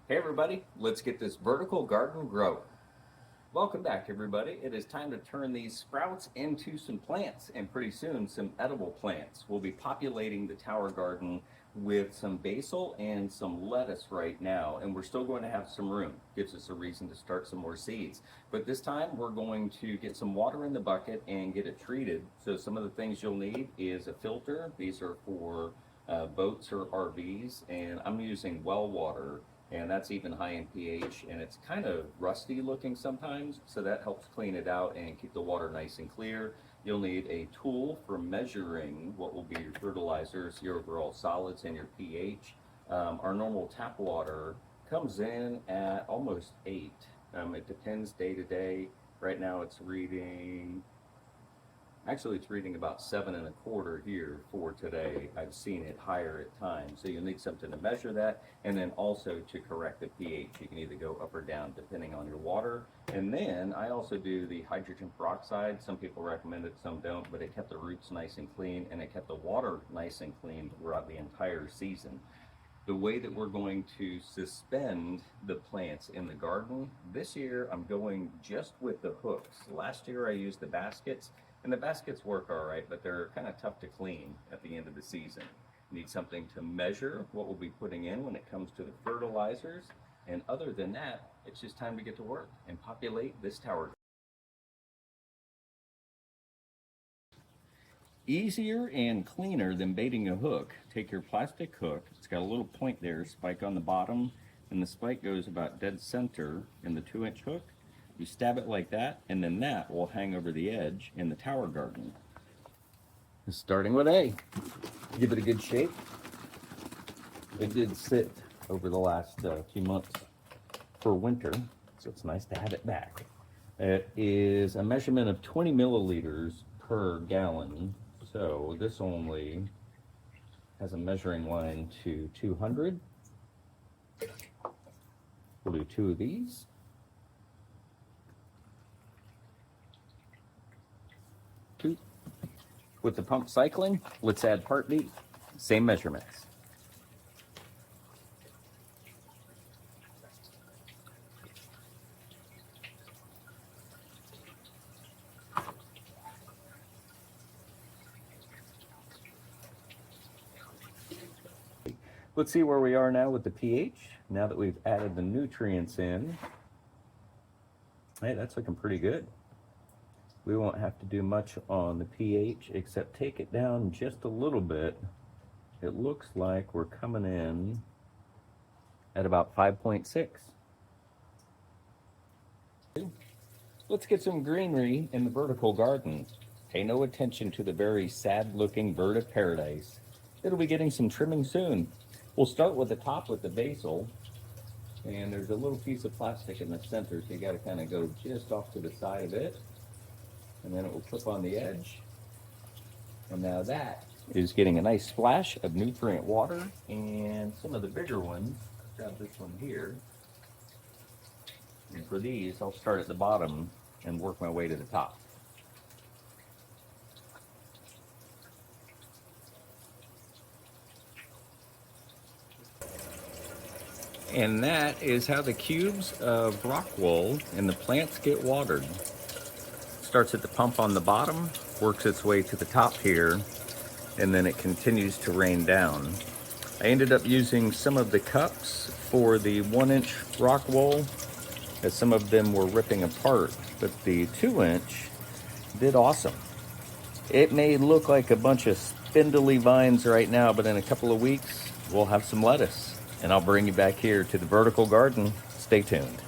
Hey everybody, let's get this vertical garden growing. Welcome back everybody. It is time to turn these sprouts into some plants, and pretty soon some edible plants. We'll be populating the tower garden with some basil and some lettuce right now, and we're still going to have some room. Gives us a reason to start some more seeds. But this time we're going to get some water in the bucket and get it treated. So some of the things you'll need is a filter. These are for boats or RVs, and I'm using well water, and that's even high in pH, and it's kind of rusty looking sometimes, so that helps clean it out and keep the water nice and clear. You'll need a tool for measuring what will be your fertilizers, your overall solids, and your pH. Our normal tap water comes in at almost 8. It depends day to day. Right now it's reading about 7.25 here for today. I've seen it higher at times. So you'll need something to measure that, and then also to correct the pH. You can either go up or down depending on your water. And then I also do the hydrogen peroxide. Some people recommend it, some don't, but it kept the roots nice and clean, and it kept the water nice and clean throughout the entire season. The way that we're going to suspend the plants in the garden, this year I'm going just with the hooks. Last year I used the baskets, and the baskets work all right, but they're kind of tough to clean at the end of the season. You need something to measure what we'll be putting in when it comes to the fertilizers, and other than that, it's just time to get to work and populate this tower. Easier and cleaner than baiting a hook. Take your plastic hook, it's got a little point there, spike on the bottom, and the spike goes about dead center in the 2-inch hook. You stab it like that, and then that will hang over the edge in the tower garden. Starting with A, give it a good shake. It did sit over the last few months for winter, so it's nice to have it back. It is a measurement of 20 milliliters per gallon. So this only has a measuring line to 200. We'll do 2 of these. With the pump cycling, let's add part B. Same measurements. Let's see where we are now with the pH. Now that we've added the nutrients in, hey, that's looking pretty good. We won't have to do much on the pH except take it down just a little bit. It looks like we're coming in at about 5.6. Let's get some greenery in the vertical garden. Pay no attention to the very sad looking bird of paradise. It'll be getting some trimming soon. We'll start with the top with the basil, and there's a little piece of plastic in the center, so you got to kind of go just off to the side of it, and then it will clip on the edge. And now that is getting a nice splash of nutrient water, and some of the bigger ones, grab this one here, and for these I'll start at the bottom and work my way to the top. And that is how the cubes of rock wool and the plants get watered. Starts at the pump on the bottom, works its way to the top here, and then it continues to rain down. I ended up using some of the cups for the 1-inch rock wool, as some of them were ripping apart, but the 2-inch did awesome. It may look like a bunch of spindly vines right now, but in a couple of weeks, we'll have some lettuce. And I'll bring you back here to the vertical garden. Stay tuned.